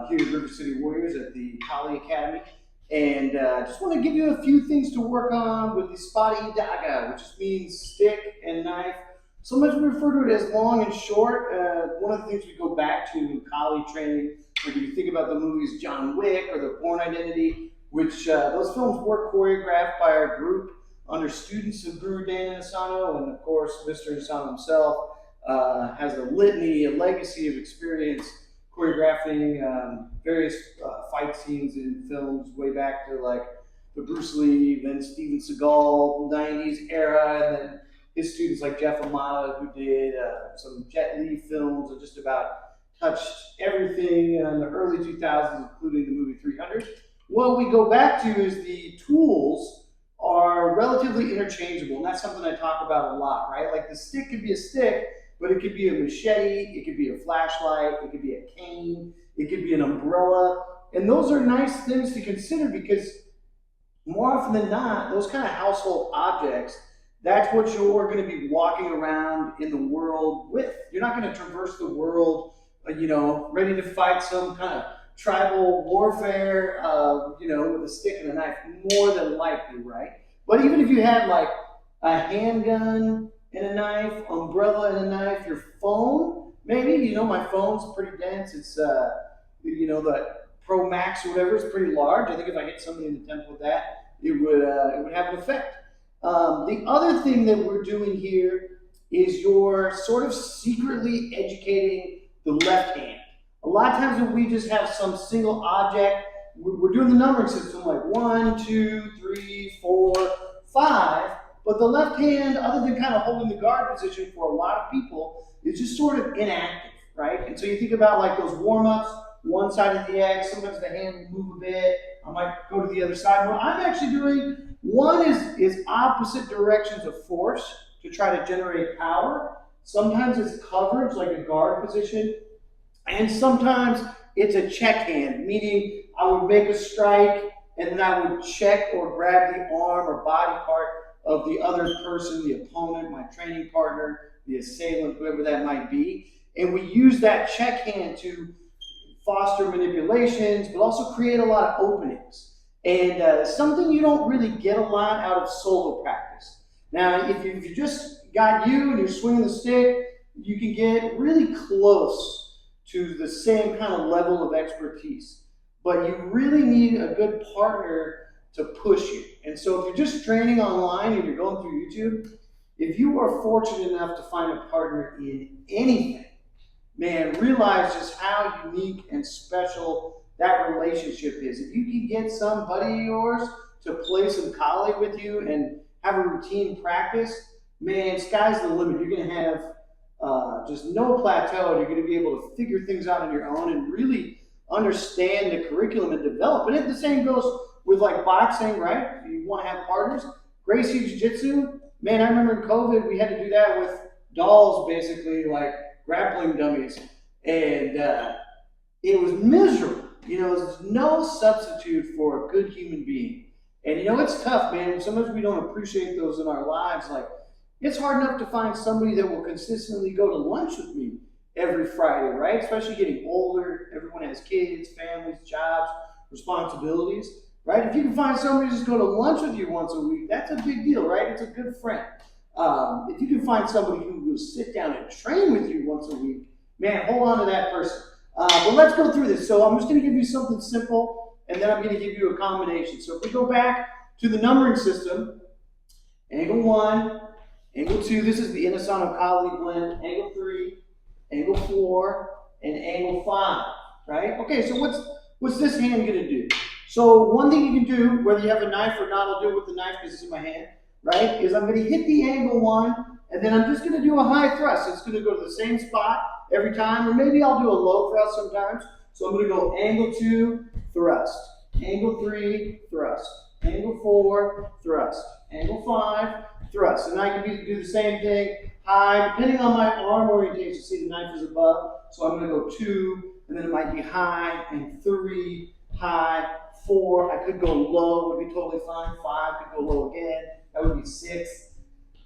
here at River City Warriors at the Kali Academy. And just want to give you a few things to work on with the Espadq Y Daga, which just means stick and knife. Sometimes we refer to it as long and short. One of the things we go back to in Kali training, like if you think about the movies John Wick or The Bourne Identity, which those films were choreographed by our group under students of Guru Dan Asano, and of course Mr. Asano himself has a litany, a legacy of experience choreographing various fight scenes in films way back to like the Bruce Lee, then Steven Seagal, 90s era, and then his students like Jeff Amata, who did some Jet Li films and just about touched everything in the early 2000s, including the movie 300. What we go back to is the tools are relatively interchangeable, and that's something I talk about a lot, right? Like the stick could be a stick, but it could be a machete, it could be a flashlight, it could be a cane, it could be an umbrella. And those are nice things to consider because more often than not, those kind of household objects, that's what you're going to be walking around in the world with. You're not going to traverse the world, ready to fight some kind of tribal warfare, with a stick and a knife, more than likely, right? But even if you had like a handgun and a knife, umbrella and a knife, your phone, maybe, my phone's pretty dense. It's, the Pro Max or whatever is pretty large. I think if I hit somebody in the temple with that, it would have an effect. The other thing that we're doing here is you're sort of secretly educating the left hand. A lot of times when we just have some single object, we're doing the numbering system like 1, 2, 3, 4, 5, but the left hand, other than kind of holding the guard position for a lot of people, is just sort of inactive, right? And so you think about like those warm-ups, one side of the X, sometimes the hand will move a bit, I might go to the other side. What I'm actually doing, one is opposite directions of force to try to generate power. Sometimes it's coverage, like a guard position, and sometimes it's a check hand, meaning I would make a strike and then I would check or grab the arm or body part of the other person, the opponent, my training partner, the assailant, whoever that might be. And we use that check hand to foster manipulations, but also create a lot of openings. And something you don't really get a lot out of solo practice. Now, if you just got you and you're swinging the stick, you can get really close to the same kind of level of expertise. But you really need a good partner to push you. And so if you're just training online and you're going through YouTube, if you are fortunate enough to find a partner in anything, man, realize just how unique and special that relationship is. If you can get some buddy of yours to play some Kali with you and have a routine practice, man, sky's the limit. You're going to have just no plateau. You're going to be able to figure things out on your own and really understand the curriculum and develop. And the same goes with like boxing, right? You want to have partners. Gracie Jiu-Jitsu, man, I remember in COVID, we had to do that with dolls, basically, like grappling dummies. And it was miserable. There's no substitute for a good human being. And it's tough, man. Sometimes we don't appreciate those in our lives. Like, it's hard enough to find somebody that will consistently go to lunch with me every Friday, right? Especially getting older. Everyone has kids, families, jobs, responsibilities, right? If you can find somebody to just go to lunch with you once a week, that's a big deal, right? It's a good friend. If you can find somebody who will sit down and train with you once a week, man, hold on to that person. But let's go through this. So I'm just going to give you something simple, and then I'm going to give you a combination. So if we go back to the numbering system, angle 1, angle 2, this is the Asano Kali blend, angle 3, angle 4, and angle 5, right? Okay, so what's this hand going to do? So one thing you can do, whether you have a knife or not, I'll do it with the knife because it's in my hand, right, is I'm going to hit the angle 1, and then I'm just going to do a high thrust. It's going to go to the same spot every time, or maybe I'll do a low thrust sometimes. So I'm going to go angle 2, thrust, angle 3, thrust, angle 4, thrust, angle 5, thrust. And I can do the same thing, high, depending on my arm orientation. See, the knife is above, so I'm going to go 2, and then it might be high, and 3, high, 4. I could go low, would be totally fine. 5 could go low again. That would be 6,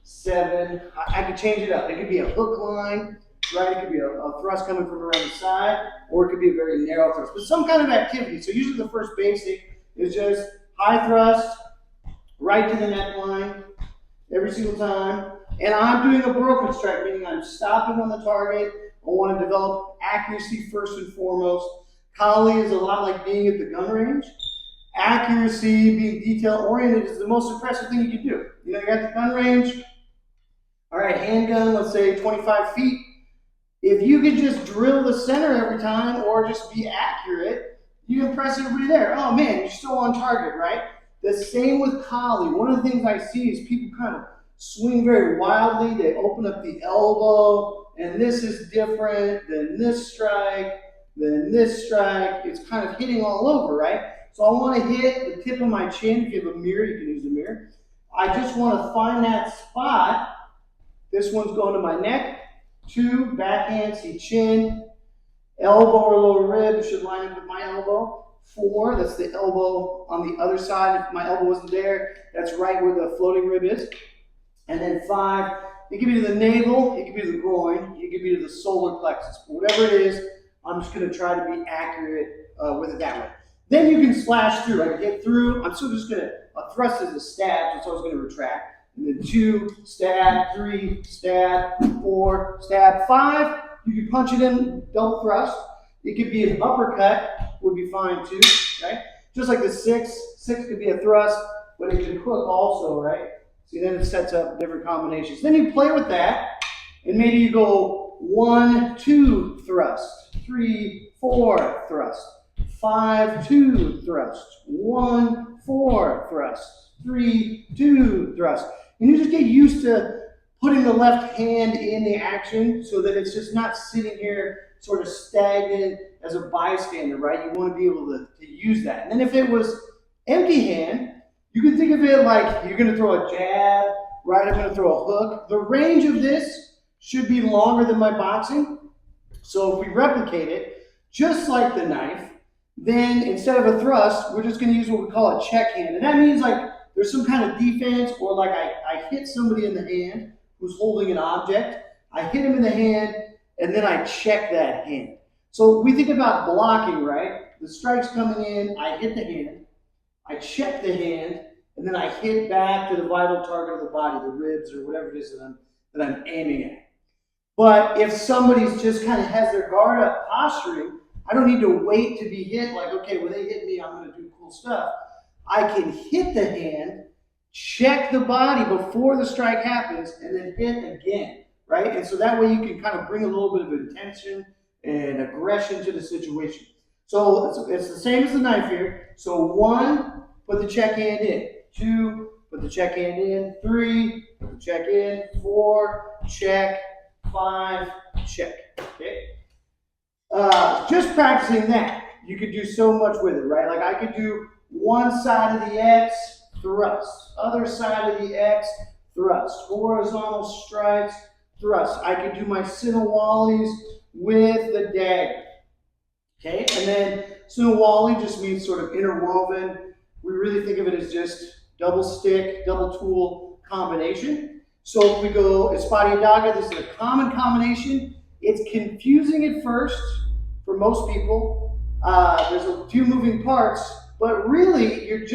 7. I could change it up. It could be a hook line. right? It could be a thrust coming from around the side, or it could be a very narrow thrust, but some kind of activity. So usually the first basic is just high thrust, right to the neckline, every single time. And I'm doing a broken strike, meaning I'm stopping on the target. I want to develop accuracy first and foremost. Collie is a lot like being at the gun range. Accuracy, being detail oriented, is the most impressive thing you can do. You know, you're at the gun range. All right, handgun, let's say 25 feet. If you could just drill the center every time or just be accurate, you can press everybody there. Oh man, you're still on target, right? The same with collie. One of the things I see is people kind of swing very wildly. They open up the elbow, and this is different than this strike, than this strike. It's kind of hitting all over, right? So I want to hit the tip of my chin. If you have a mirror, you can use the mirror. I just want to find that spot. This one's going to my neck. 2, backhand, see chin. Elbow or lower rib should line up with my elbow. 4, that's the elbow on the other side. If my elbow wasn't there, that's right where the floating rib is. And then 5, it could be to the navel, it could be to the groin, it could be to the solar plexus. Whatever it is, I'm just going to try to be accurate with it that way. Then you can slash through. I can get through. I'm still just going to, a thrust is a stab, so it's always going to retract. And then 2, stab, 3, stab, 4, stab, 5. You can punch it in, double thrust. It could be an uppercut, would be fine too, right? Just like the 6 could be a thrust, but it can hook also, right? See, then it sets up different combinations. Then you play with that, and maybe you go 1, 2 thrust, 3, 4 thrust, 5, 2 thrust, 1, 4 thrust, 3, 2 thrust. And you just get used to putting the left hand in the action so that it's just not sitting here sort of stagnant as a bystander, right? You want to be able to use that. And then if it was empty hand, you can think of it like you're going to throw a jab, right? I'm going to throw a hook. The range of this should be longer than my boxing. So if we replicate it, just like the knife, then instead of a thrust, we're just going to use what we call a check hand. And that means like there's some kind of defense, or like I hit somebody in the hand who's holding an object. I hit him in the hand, and then I check that hand. So we think about blocking, right? The strike's coming in, I hit the hand, I check the hand, and then I hit back to the vital target of the body, the ribs or whatever it is that I'm aiming at. But if somebody's just kind of has their guard up posturing, I don't need to wait to be hit like, okay, when they hit me, I'm going to do cool stuff. I can hit the hand, check the body before the strike happens, and then hit again, right? And so that way you can kind of bring a little bit of intention and aggression to the situation. So it's the same as the knife here. So 1, put the check hand in. 2, put the check hand in. 3, put the check in. 4, check. 5, check. Okay. Just practicing that, you could do so much with it, right? Like I could do one side of the X, thrust. Other side of the X, thrust. Horizontal strikes, thrust. I could do my Sinawali's with the dagger. Okay, and then Sinawali just means sort of interwoven. We really think of it as just double stick, double tool combination. So if we go Espadq Y Daga, this is a common combination. It's confusing at first for most people. There's a few moving parts, but really you're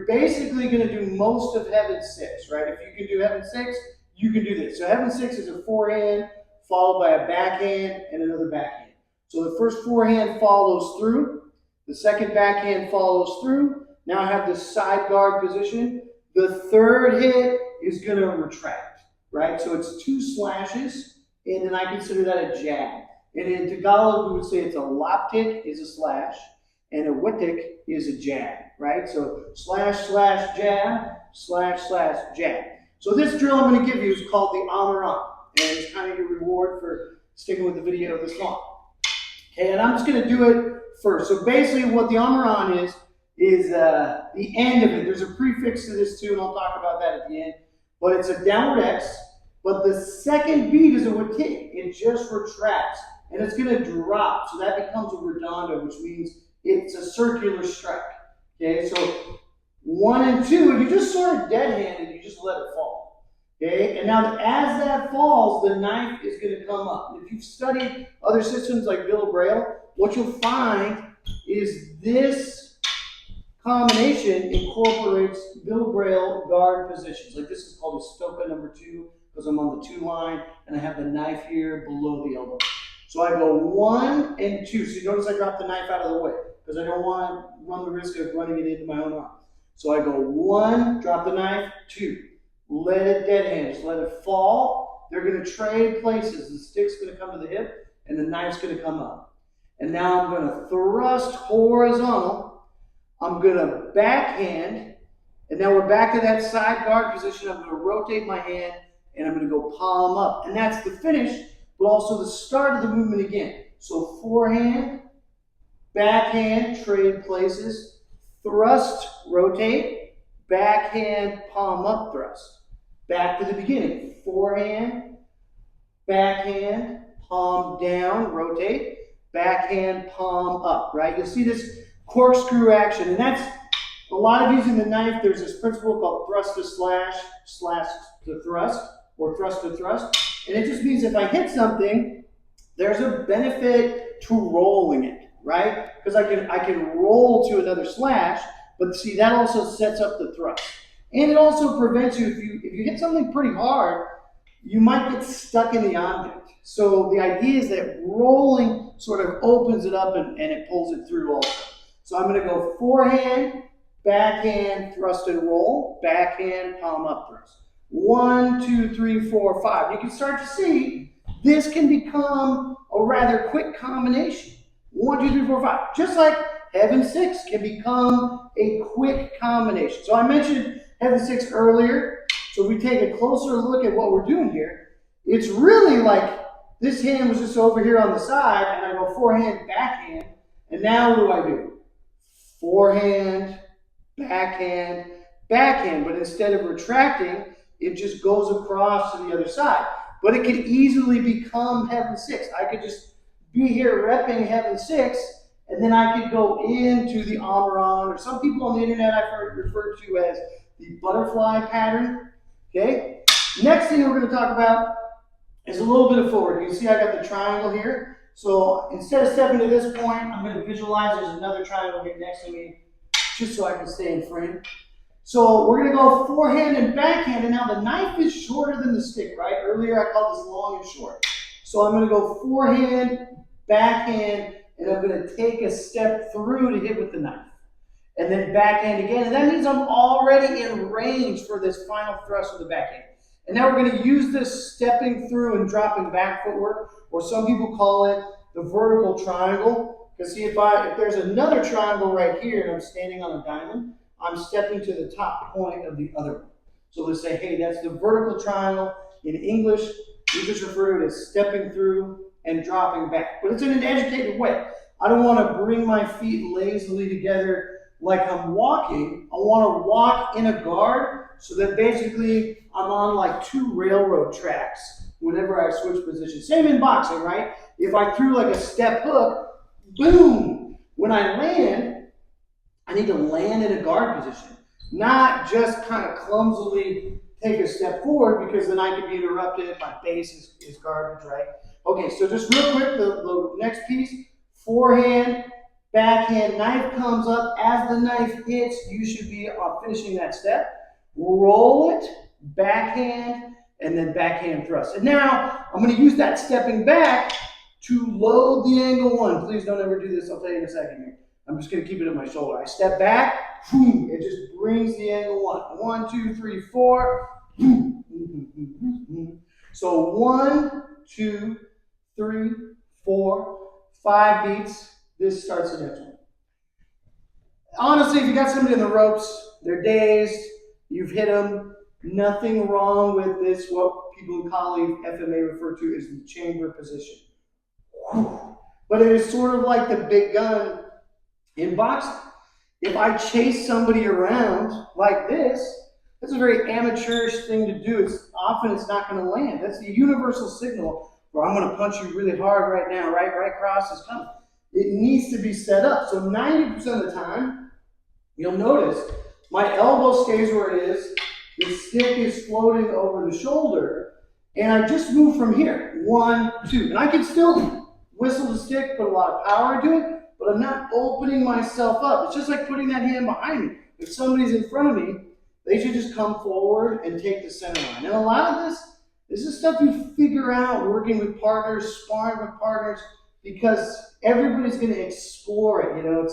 basically going to do most of Heaven 6, right? If you can do Heaven 6, you can do this. So Heaven 6 is a forehand followed by a backhand and another backhand. So the first forehand follows through, the second backhand follows through. Now I have the side guard position. The third hit is going to retract, right? So it's 2 slashes, and then I consider that a jab. And in Tagalog, we would say it's a laptik is a slash, and a witik is a jab, right? So slash, slash, jab, slash, slash, jab. So this drill I'm going to give you is called the amaran, and it's kind of your reward for sticking with the video this long. Okay, and I'm just going to do it first. So basically what the amaran is the end of it. There's a prefix to this too, and I'll talk about that at the end. But it's a downward X, but the second beat is a witik. It just retracts, and it's going to drop. So that becomes a redondo, which means it's a circular strike. Okay, so 1 and 2, if you just sort of dead-handed, you just let it fall. Okay, and now as that falls, the knife is going to come up. If you've studied other systems like Bill Braille, what you'll find is this combination incorporates Bill Braille guard positions. Like this is called a stoka number 2 because I'm on the 2 line and I have the knife here below the elbow. So I go 1 and 2. So you notice I drop the knife out of the way because I don't want to run the risk of running it into my own arm. So I go 1, drop the knife, 2. Let it dead hand, just let it fall. They're going to trade places. The stick's going to come to the hip and the knife's going to come up. And now I'm going to thrust horizontal. I'm going to backhand. And now we're back to that side guard position. I'm going to rotate my hand and I'm going to go palm up. And that's the finish, but also the start of the movement again. So forehand, backhand, trade places, thrust, rotate, backhand, palm up thrust. Back to the beginning. Forehand, backhand, palm down, rotate, backhand, palm up, right? You'll see this corkscrew action, and that's a lot of using the knife. There's this principle called thrust to slash, slash to thrust, or thrust to thrust. And it just means if I hit something, there's a benefit to rolling it, right? Because I can roll to another slash, but see, that also sets up the thrust. And it also prevents you, if you hit something pretty hard, you might get stuck in the object. So the idea is that rolling sort of opens it up and it pulls it through also. So I'm going to go forehand, backhand, thrust and roll, backhand, palm up thrust. 1, 2, 3, 4, 5. You can start to see this can become a rather quick combination. 1, 2, 3, 4, 5. Just like Heaven 6 can become a quick combination. So I mentioned Heaven 6 earlier. So if we take a closer look at what we're doing here, it's really like this hand was just over here on the side, and I go forehand, backhand, and now what do? Forehand, backhand, backhand, but instead of retracting, it just goes across to the other side. But it could easily become Heaven 6. I could just be here repping Heaven 6, and then I could go into the Amaran, or some people on the internet I've heard referred to as the butterfly pattern. Okay? Next thing we're going to talk about is a little bit of forward. You can see I got the triangle here. So instead of stepping to this point, I'm going to visualize there's another triangle here next to me, just so I can stay in frame. So we're going to go forehand and backhand, and now the knife is shorter than the stick, right? Earlier I called this long and short. So I'm going to go forehand, backhand, and I'm going to take a step through to hit with the knife. And then backhand again, and that means I'm already in range for this final thrust of the backhand. And now we're going to use this stepping through and dropping back footwork, or some people call it the vertical triangle. Because see, if there's another triangle right here and I'm standing on a diamond, I'm stepping to the top point of the other one. So let's say, hey, that's the vertical triangle. In English, we just refer to it as stepping through and dropping back. But it's in an educated way. I don't want to bring my feet lazily together like I'm walking. I want to walk in a guard so that basically I'm on like 2 railroad tracks whenever I switch positions. Same in boxing, right? If I threw like a step hook, boom, when I land, I need to land in a guard position, not just kind of clumsily take a step forward because then I could be interrupted. My base is garbage, right? Okay, so just real quick, the next piece, forehand, backhand, knife comes up. As the knife hits, you should be finishing that step. Roll it, backhand, and then backhand thrust. And now I'm going to use that stepping back to load the angle 1. Please don't ever do this. I'll tell you in a second here. I'm just going to keep it at my shoulder. I step back, boom, it just brings the angle 1. 1, 2, 3, 4. So 1, 2, 3, 4, 5 beats. This starts the next one. Honestly, if you got somebody in the ropes, they're dazed, you've hit them, nothing wrong with this, what people in colleague FMA refer to as the chamber position. But it is sort of like the big gun in boxing. If I chase somebody around like this, that's a very amateurish thing to do. Often it's not going to land. That's the universal signal where I'm going to punch you really hard right now, right? Right cross is coming. It needs to be set up. So 90% of the time, you'll notice my elbow stays where it is, The stick is floating over the shoulder, and I just move from here. 1, 2. And I can still whistle the stick, put a lot of power into it, but I'm not opening myself up. It's just like putting that hand behind me. If somebody's in front of me, they should just come forward and take the center line. And a lot of this is stuff you figure out working with partners, sparring with partners, because everybody's going to explore it. You know,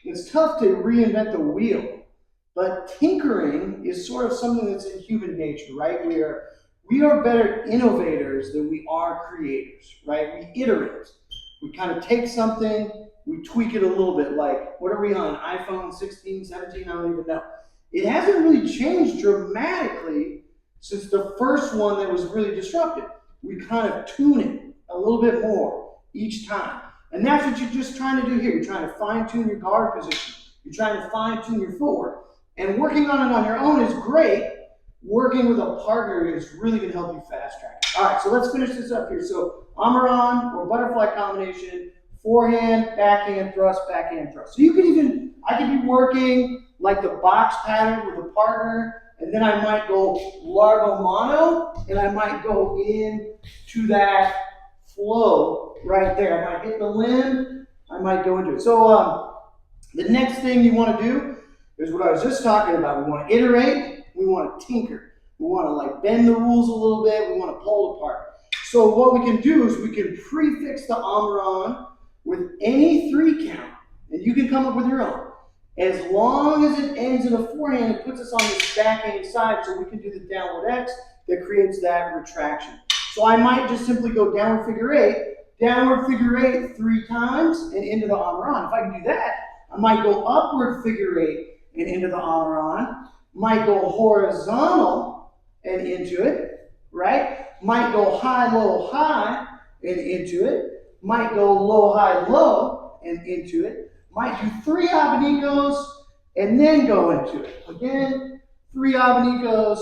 it's tough to reinvent the wheel, but tinkering is sort of something that's in human nature, right? We are better innovators than we are creators, right? We iterate. We kind of take something, we tweak it a little bit. Like, what are we on? iPhone 16, 17? I don't even know. It hasn't really changed dramatically since the first one that was really disruptive. We kind of tune it a little bit more each time. And that's what you're just trying to do here. You're trying to fine-tune your guard position. You're trying to fine-tune your footwork. And working on it on your own is great. Working with a partner is really going to help you fast track it. All right, so let's finish this up here. So Amaran or butterfly combination, forehand, backhand thrust, backhand thrust. So I could be working like the box pattern with a partner, and then I might go largo mono, and I might go in to that flow right there. I might hit the limb, I might go into it. So the next thing you want to do is what I was just talking about. We want to iterate, we want to tinker. We want to like bend the rules a little bit, we want to pull apart. So what we can do is we can prefix the Amaran with any 3 count, and you can come up with your own. As long as it ends in a forehand, it puts us on this backhand side, so we can do the downward X that creates that retraction. So I might just simply go downward figure 8 3 times, and into the Amaran. If I can do that, I might go upward figure 8 and into the Amaran. Might go horizontal and into it, right? Might go high, low, and into it. Might go low, high, low, and into it. Might do 3 abanicos and then go into it. Again, 3 abanicos,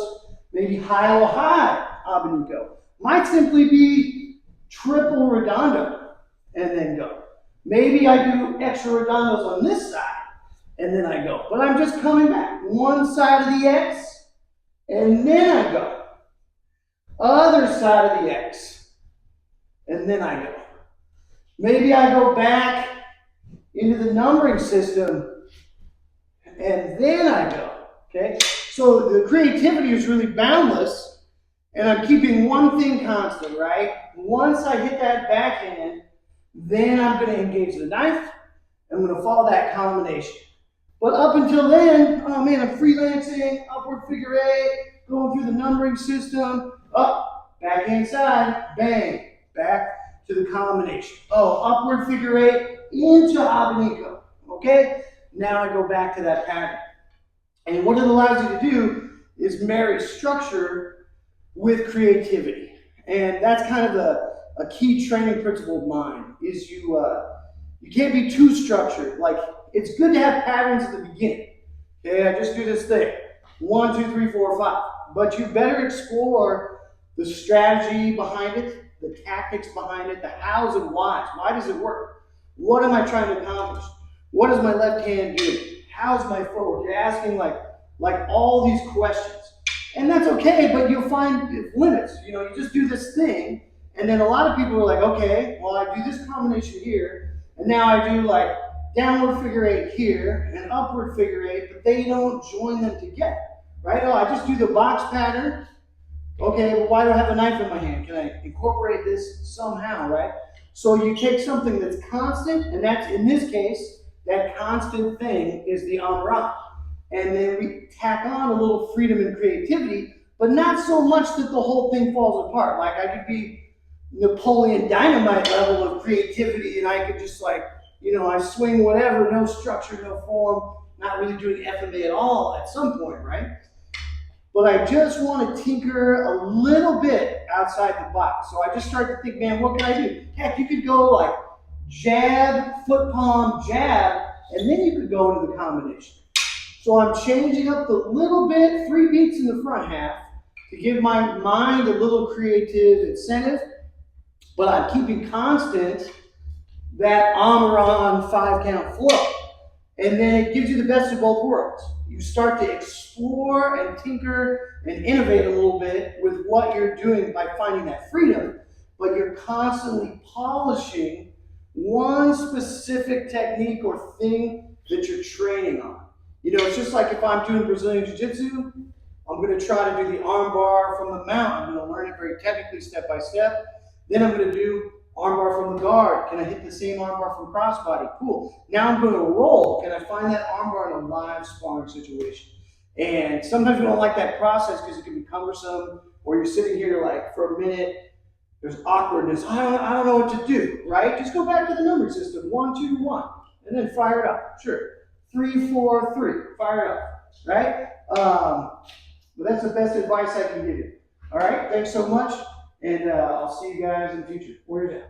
maybe high, low, high abanico. Might simply be triple redondo and then go. Maybe I do extra redondos on this side and then I go. But I'm just coming back. One side of the X and then I go. Other side of the X and then I go. Maybe I go back into the numbering system, and then I go, okay? So the creativity is really boundless, and I'm keeping one thing constant, right? Once I hit that backhand, then I'm gonna engage the knife, I'm gonna follow that combination. But up until then, oh man, I'm freelancing, upward figure 8, going through the numbering system, up, backhand side, bang, back to the combination. Oh, upward figure 8, into abanico, okay? Now I go back to that pattern. And what it allows you to do is marry structure with creativity. And that's kind of a key training principle of mine, is you can't be too structured. Like, it's good to have patterns at the beginning. Okay, I just do this thing. 1, 2, 3, 4, 5. But you better explore the strategy behind it, the tactics behind it, the hows and whys. Why does it work? What am I trying to accomplish? What is my left hand doing? How's my footwork? You're asking like all these questions. And that's okay, but you'll find limits. You know, you just do this thing, and then a lot of people are like, okay, well, I do this combination here, and now I do like downward figure 8 here and upward figure 8, but they don't join them together, right? Oh, I just do the box pattern. Okay, well, why do I have a knife in my hand? Can I incorporate this somehow, right? So you take something that's constant, and that's, in this case, that constant thing is the Amaran. And then we tack on a little freedom and creativity, but not so much that the whole thing falls apart. Like, I could be Napoleon Dynamite level of creativity, and I could just like, you know, I swing whatever, no structure, no form, not really doing FMA at all at some point, right? But I just want to tinker a little bit outside the box. So I just start to think, man, what can I do? Heck, you could go like jab, foot palm, jab, and then you could go into the combination. So I'm changing up the little bit, 3 beats in the front half to give my mind a little creative incentive, but I'm keeping constant that Amaran 5 count flow. And then it gives you the best of both worlds. you start to explore and tinker and innovate a little bit with what you're doing by finding that freedom, but you're constantly polishing one specific technique or thing that you're training on. You know, it's just like if I'm doing Brazilian Jiu-Jitsu, I'm going to try to do the arm bar from the mount. I'm going to learn it very technically, step by step. Then I'm going to do arm bar from the guard. Can I hit the same arm bar from crossbody? Cool. Now I'm going to roll. Can I find that arm bar in a live sparring situation? And sometimes we don't like that process because it can be cumbersome, or you're sitting here like for a minute, there's awkwardness. I don't know what to do, right? Just go back to the numbering system. 1, 2, 1. And then fire it up. Sure. 3, 4, 3. Fire it up. Right? But that's the best advice I can give you. All right? Thanks so much. And I'll see you guys in the future. Where's that?